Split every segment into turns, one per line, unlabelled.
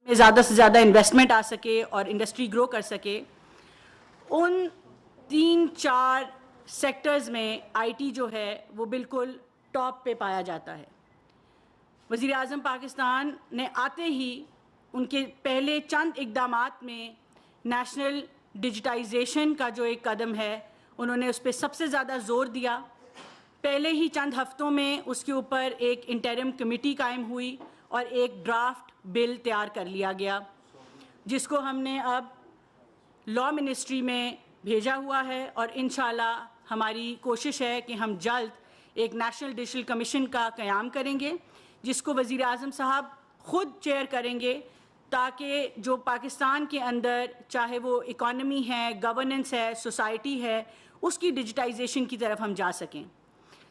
زیادہ سے زیادہ انویسٹمنٹ آ سکے اور انڈسٹری گرو کر سکے. ان 3-4 سیکٹرز میں آئی ٹی جو ہے وہ بالکل ٹاپ پہ پایا جاتا ہے. وزیر اعظم پاکستان نے آتے ہی ان کے پہلے چند اقدامات میں نیشنل ڈیجیٹائزیشن کا جو ایک قدم ہے انہوں نے اس پہ سب سے زیادہ زور دیا. پہلے ہی چند ہفتوں میں اس کے اوپر ایک انٹرم کمیٹی قائم ہوئی اور ایک ڈرافٹ بل تیار کر لیا گیا جس کو ہم نے اب لاء منسٹری میں بھیجا ہوا ہے اور انشاءاللہ ہماری کوشش ہے کہ ہم جلد ایک نیشنل ڈیجیٹل کمیشن کا قیام کریں گے جس کو وزیر اعظم صاحب خود چیئر کریں گے تاکہ جو پاکستان کے اندر چاہے وہ اکانومی ہے, گورننس ہے, سوسائٹی ہے, اس کی ڈیجیٹائزیشن کی طرف ہم جا سکیں.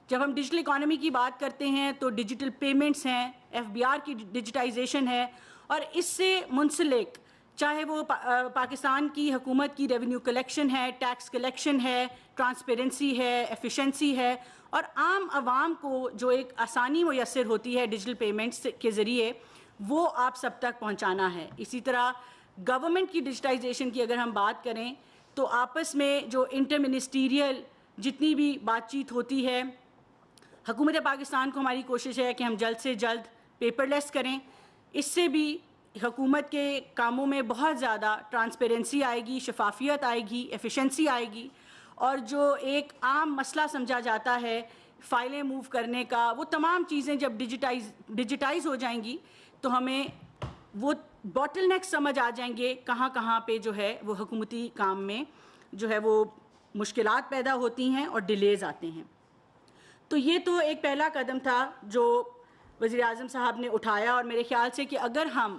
جب ہم ڈیجیٹل اکانومی کی بات کرتے ہیں تو ڈیجیٹل پیمنٹس ہیں, FBR کی ڈیجیٹائزیشن ہے اور اس سے منسلک چاہے وہ پاکستان کی حکومت کی ریونیو کلیکشن ہے, ٹیکس کلیکشن ہے, ٹرانسپیرنسی ہے, ایفیشنسی ہے اور عام عوام کو جو ایک آسانی میسر ہوتی ہے ڈیجیٹل پیمنٹس کے ذریعے وہ آپ سب تک پہنچانا ہے. اسی طرح گورنمنٹ کی ڈیجیٹائزیشن کی اگر ہم بات کریں تو آپس میں جو انٹر منسٹیریل جتنی بھی بات چیت ہوتی ہے, حکومت پاکستان کو ہماری کوشش ہے کہ ہم جلد سے جلد پیپر لیس کریں. اس سے بھی حکومت کے کاموں میں بہت زیادہ ٹرانسپیرنسی آئے گی, شفافیت آئے گی, ایفیشنسی آئے گی اور جو ایک عام مسئلہ سمجھا جاتا ہے فائلیں موو کرنے کا, وہ تمام چیزیں جب ڈیجیٹائز ہو جائیں گی تو ہمیں وہ باٹل نیک سمجھ آ جائیں گے کہاں کہاں پہ جو ہے وہ حکومتی کام میں جو ہے وہ مشکلات پیدا ہوتی ہیں اور ڈیلیز آتے ہیں. تو یہ تو ایک پہلا قدم تھا جو وزیر اعظم صاحب نے اٹھایا اور میرے خیال سے کہ اگر ہم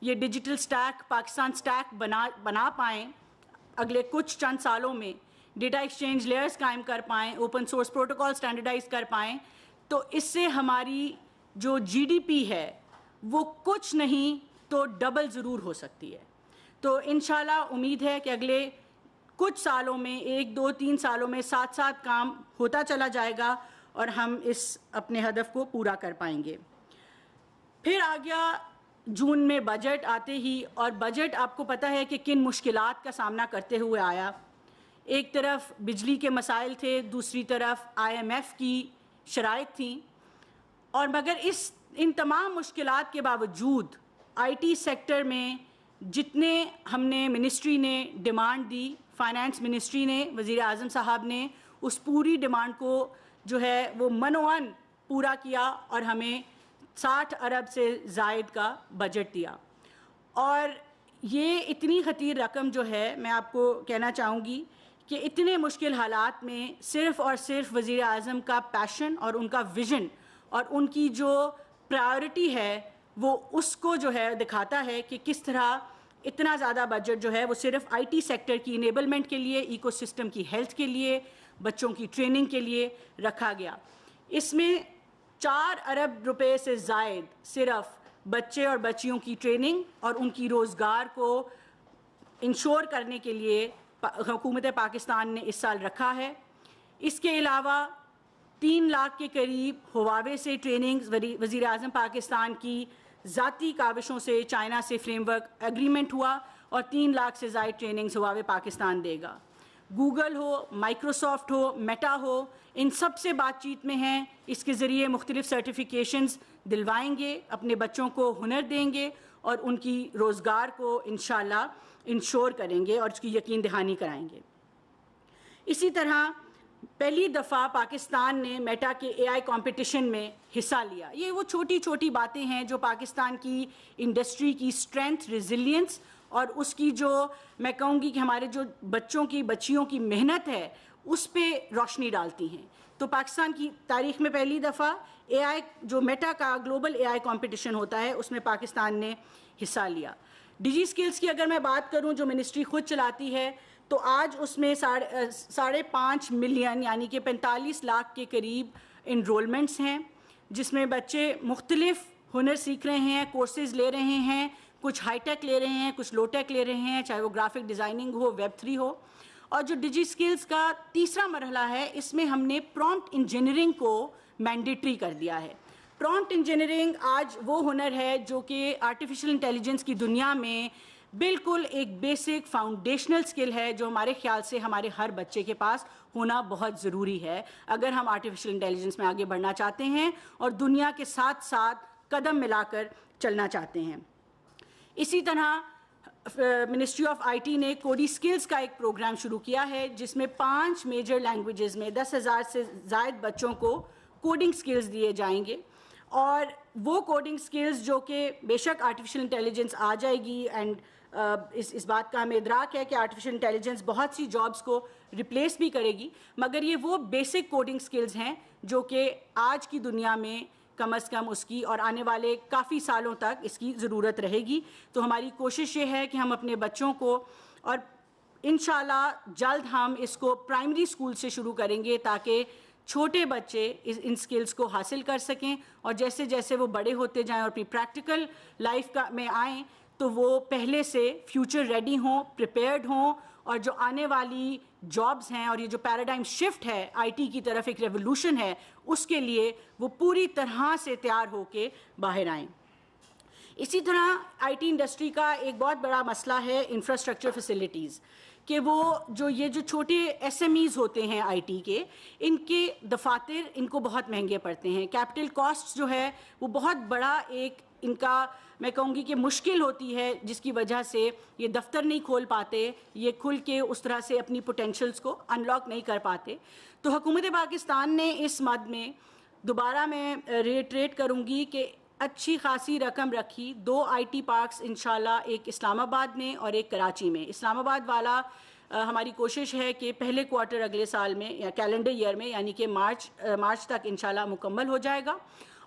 یہ ڈیجیٹل سٹیک پاکستان سٹیک بنا پائیں اگلے کچھ چند سالوں میں, ڈیٹا ایکسچینج لیئرز قائم کر پائیں, اوپن سورس پروٹوکول سٹینڈرڈائز کر پائیں تو اس سے ہماری جو جی ڈی پی ہے وہ کچھ نہیں تو ڈبل ضرور ہو سکتی ہے. تو انشاءاللہ امید ہے کہ اگلے کچھ سالوں میں 1-2-3 سالوں میں ساتھ ساتھ کام ہوتا چلا جائے گا اور ہم اس اپنے ہدف کو پورا کر پائیں گے. پھر آ گیا جون میں بجٹ آتے ہی, اور بجٹ آپ کو پتہ ہے کہ کن مشکلات کا سامنا کرتے ہوئے آیا. ایک طرف بجلی کے مسائل تھے, دوسری طرف IMF کی شرائط تھیں اور مگر ان تمام مشکلات کے باوجود آئی ٹی سیکٹر میں جتنے ہم نے منسٹری نے ڈیمانڈ دی, فائنانس منسٹری نے, وزیر اعظم صاحب نے اس پوری ڈیمانڈ کو جو ہے وہ منوان پورا کیا اور ہمیں 60 ارب سے زائد کا بجٹ دیا. اور یہ اتنی خطیر رقم جو ہے میں آپ کو کہنا چاہوں گی کہ اتنے مشکل حالات میں صرف اور صرف وزیر اعظم کا پیشن اور ان کا ویژن اور ان کی جو پرائیورٹی ہے وہ اس کو جو ہے دکھاتا ہے کہ کس طرح اتنا زیادہ بجٹ جو ہے وہ صرف آئی ٹی سیکٹر کی انیبلمنٹ کے لیے, ایکو سسٹم کی ہیلتھ کے لیے, بچوں کی ٹریننگ کے لیے رکھا گیا. اس میں 4 ارب روپے سے زائد صرف بچے اور بچیوں کی ٹریننگ اور ان کی روزگار کو انشور کرنے کے لیے حکومت پاکستان نے اس سال رکھا ہے. اس کے علاوہ 3 لاکھ کے قریب ہواوے سے ٹریننگز وزیر اعظم پاکستان کی ذاتی کاوشوں سے چائنا سے فریم ورک ایگریمنٹ ہوا اور 3 لاکھ سے زائد ٹریننگز ہواوے پاکستان دے گا. گوگل ہو, مائکروسافٹ ہو, میٹا ہو, ان سب سے بات چیت میں ہیں. اس کے ذریعے مختلف سرٹیفیکیشنز دلوائیں گے, اپنے بچوں کو ہنر دیں گے اور ان کی روزگار کو انشاءاللہ انشور کریں گے اور اس کی یقین دہانی کرائیں گے. اسی طرح پہلی دفعہ پاکستان نے میٹا کے AI کمپٹیشن میں حصہ لیا. یہ وہ چھوٹی چھوٹی باتیں ہیں جو پاکستان کی انڈسٹری کی اسٹرینتھ, ریزیلینس اور اس کی جو میں کہوں گی کہ ہمارے جو بچوں کی بچیوں کی محنت ہے اس پہ روشنی ڈالتی ہیں. تو پاکستان کی تاریخ میں پہلی دفعہ AI جو میٹا کا گلوبل AI کمپٹیشن ہوتا ہے اس میں پاکستان نے حصہ لیا. ڈیجی اسکلز کی اگر میں بات کروں جو منسٹری خود چلاتی ہے تو آج اس میں 5.5 ملین یعنی کہ 45 لاکھ کے قریب انرولمنٹس ہیں جس میں بچے مختلف ہنر سیکھ رہے ہیں, کورسز لے رہے ہیں, کچھ ہائی ٹیک لے رہے ہیں, کچھ لو ٹیک لے رہے ہیں, چاہے وہ گرافک ڈیزائننگ ہو, ویب 3 ہو. اور جو ڈیجی اسکلز کا تیسرا مرحلہ ہے اس میں ہم نے پرومپٹ انجینئرنگ کو مینڈیٹری کر دیا ہے. پرامپٹ انجینئرنگ آج وہ ہنر ہے جو کہ آرٹیفیشل انٹیلیجنس کی دنیا میں بالکل ایک بیسک فاؤنڈیشنل سکل ہے جو ہمارے خیال سے ہمارے ہر بچے کے پاس ہونا بہت ضروری ہے اگر ہم آرٹیفیشل انٹیلیجنس میں آگے بڑھنا چاہتے ہیں اور دنیا کے ساتھ ساتھ قدم ملا کر چلنا چاہتے ہیں. اسی طرح منسٹری آف آئی ٹی نے کوڈی سکلز کا ایک پروگرام شروع کیا ہے جس میں 5 میجر لینگویجز میں 10,000 سے زائد بچوں کو کوڈنگ سکلز دیے جائیں گے, اور وہ کوڈنگ سکلز جو کہ بے شک آرٹیفیشل انٹیلیجنس آ جائے گی, اینڈ اس بات کا ہمیں ادراک ہے کہ آرٹیفیشل انٹیلیجنس بہت سی جابس کو ریپلیس بھی کرے گی, مگر یہ وہ بیسک کوڈنگ سکلز ہیں جو کہ آج کی دنیا میں کم از کم اس کی اور آنے والے کافی سالوں تک اس کی ضرورت رہے گی. تو ہماری کوشش یہ ہے کہ ہم اپنے بچوں کو, اور انشاءاللہ جلد ہم اس کو پرائمری اسکول سے شروع کریں گے تاکہ چھوٹے بچے ان سکلز کو حاصل کر سکیں, اور جیسے جیسے وہ بڑے ہوتے جائیں اور اپنی پریکٹیکل لائف میں آئیں تو وہ پہلے سے فیوچر ریڈی ہوں, پریپیئرڈ ہوں, اور جو آنے والی جابز ہیں اور یہ جو پیراڈائم شفٹ ہے آئی ٹی کی طرف, ایک ریولوشن ہے, اس کے لیے وہ پوری طرح سے تیار ہو کے باہر آئیں. اسی طرح آئی ٹی انڈسٹری کا ایک بہت بڑا مسئلہ ہے انفراسٹرکچر فیسلٹیز, کہ وہ یہ جو چھوٹے ایس ایم ایز ہوتے ہیں آئی ٹی کے, ان کے دفاتر ان کو بہت مہنگے پڑتے ہیں. کیپٹل کاسٹ جو ہے وہ بہت بڑا ایک ان کا میں کہوں گی کہ مشکل ہوتی ہے, جس کی وجہ سے یہ دفتر نہیں کھول پاتے, یہ کھل کے اس طرح سے اپنی پوٹینشلز کو انلاک نہیں کر پاتے. تو حکومت پاکستان نے اس مد میں دوبارہ میں ریٹریٹ کروں گی کہ اچھی خاصی رقم رکھی, 2 آئی ٹی پارکس انشاءاللہ, ایک اسلام آباد میں اور ایک کراچی میں. اسلام آباد والا ہماری کوشش ہے کہ پہلے کوارٹر اگلے سال میں یا کیلنڈر ایئر میں یعنی کہ مارچ تک انشاءاللہ مکمل ہو جائے گا,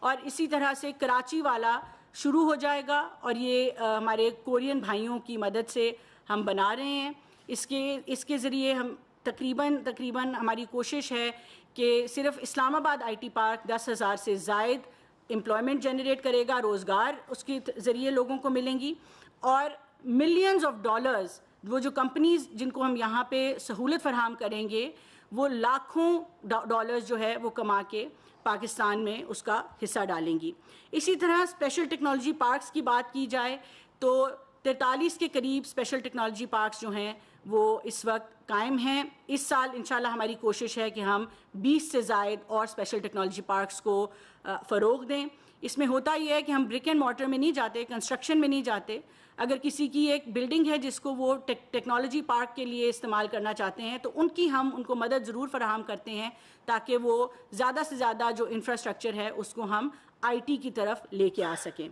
اور اسی طرح سے کراچی والا شروع ہو جائے گا, اور یہ ہمارے کورین بھائیوں کی مدد سے ہم بنا رہے ہیں. اس کے ذریعے ہم تقریباً ہماری کوشش ہے کہ صرف اسلام آباد آئی ٹی پارک 10,000 سے زائد امپلائمنٹ جنریٹ کرے گا, روزگار اس کے ذریعے لوگوں کو ملیں گی, اور ملینز آف ڈالرز وہ جو کمپنیز جن کو ہم یہاں پہ سہولت فراہم کریں گے وہ لاکھوں ڈالرز جو ہے وہ کما کے پاکستان میں اس کا حصہ ڈالیں گی. اسی طرح اسپیشل ٹیکنالوجی پارکس کی بات کی جائے تو 43 کے قریب اسپیشل ٹیکنالوجی پارکس جو ہیں وہ اس وقت قائم ہیں. اس سال انشاءاللہ ہماری کوشش ہے کہ ہم 20 سے زائد اور اسپیشل ٹیکنالوجی پارکس کو فروغ دیں. اس میں ہوتا یہ ہے کہ ہم برک اینڈ مارٹر میں نہیں جاتے, کنسٹرکشن میں نہیں جاتے. اگر کسی کی ایک بلڈنگ ہے جس کو وہ ٹیکنالوجی پارک کے لیے استعمال کرنا چاہتے ہیں تو ہم ان کو مدد ضرور فراہم کرتے ہیں تاکہ وہ زیادہ سے زیادہ جو انفراسٹرکچر ہے اس کو ہم آئی ٹی کی طرف لے کے آ سکیں.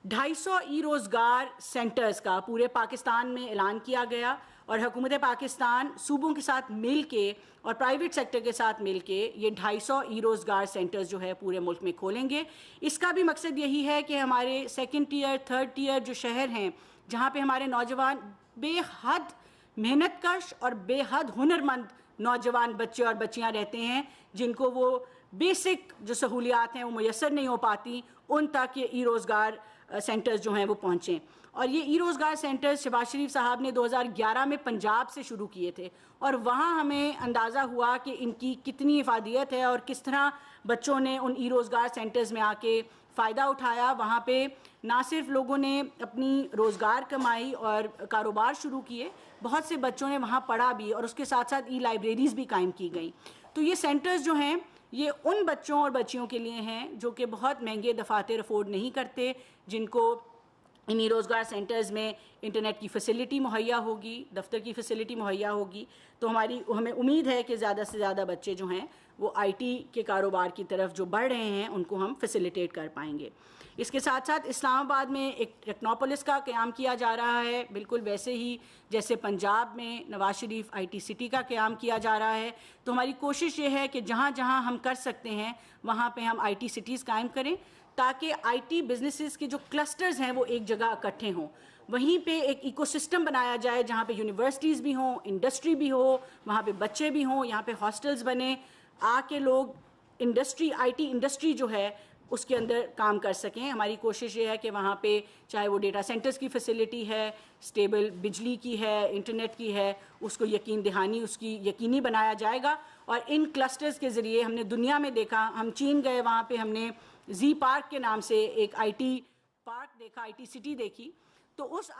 250 ای روزگار سینٹرز کا پورے پاکستان میں اعلان کیا گیا, اور حکومت پاکستان صوبوں کے ساتھ مل کے اور پرائیویٹ سیکٹر کے ساتھ مل کے یہ 250 ای روزگار سینٹرز جو ہے پورے ملک میں کھولیں گے. اس کا بھی مقصد یہی ہے کہ ہمارے 2nd ٹیئر 3rd ٹیئر جو شہر ہیں جہاں پہ ہمارے نوجوان بے حد محنت کش اور بے حد ہنرمند نوجوان بچے اور بچیاں رہتے ہیں, جن کو وہ بیسک جو سہولیات ہیں وہ میسر نہیں ہو پاتی, ان تک یہ ای روزگار سینٹرز جو ہیں وہ پہنچیں. اور یہ ای روزگار سینٹرز شہباز شریف صاحب نے 2011 میں پنجاب سے شروع کیے تھے, اور وہاں ہمیں اندازہ ہوا کہ ان کی کتنی افادیت ہے اور کس طرح بچوں نے ان ای روزگار سینٹرز میں آ کے فائدہ اٹھایا. وہاں پہ نہ صرف لوگوں نے اپنی روزگار کمائی اور کاروبار شروع کیے, بہت سے بچوں نے وہاں پڑھا بھی, اور اس کے ساتھ ساتھ ای لائبریریز بھی قائم کی گئیں. تو یہ سینٹرز جو ہیں یہ ان بچوں اور بچیوں کے لیے ہیں جو کہ بہت مہنگے دفاتر افورڈ نہیں کرتے, جن کو انہی روزگار سینٹرز میں انٹرنیٹ کی فیسلٹی مہیا ہوگی, دفتر کی فیسلٹی مہیا ہوگی. تو ہمیں امید ہے کہ زیادہ سے زیادہ بچے جو ہیں وہ آئی ٹی کے کاروبار کی طرف جو بڑھ رہے ہیں ان کو ہم فیسیلیٹیٹ کر پائیں گے. اس کے ساتھ ساتھ اسلام آباد میں ایک ٹیکنوپولس کا قیام کیا جا رہا ہے, بالکل ویسے ہی جیسے پنجاب میں Nawaz Sharif I T city کا قیام کیا جا رہا ہے. تو ہماری کوشش یہ ہے کہ جہاں جہاں ہم کر سکتے ہیں وہاں پہ ہم آئی ٹی سٹیز قائم کریں تاکہ آئی ٹی بزنسز کے جو کلسٹرز ہیں وہ ایک جگہ اکٹھے ہوں. وہیں پہ ایک ایکو سسٹم بنایا جائے جہاں پہ یونیورسٹیز بھی ہوں, انڈسٹری بھی ہو, وہاں پہ بچے بھی ہوں, یہاں پہ ہاسٹلز بنے, آ کے لوگ انڈسٹری آئی ٹی انڈسٹری جو ہے اس کے اندر کام کر سکیں. ہماری کوشش یہ ہے کہ وہاں پہ چاہے وہ ڈیٹا سینٹرز کی فیسلٹی ہے, اسٹیبل بجلی کی ہے, انٹرنیٹ کی ہے, اس کو یقین دہانی اس کی یقینی بنایا جائے گا. اور ان کلسٹرز کے ذریعے ہم نے دنیا میں دیکھا, ہم چین گئے, وہاں پہ ہم نے زی پارک کے نام سے ایک آئی ٹی پارک دیکھا, آئی ٹی سٹی دیکھی, تو اس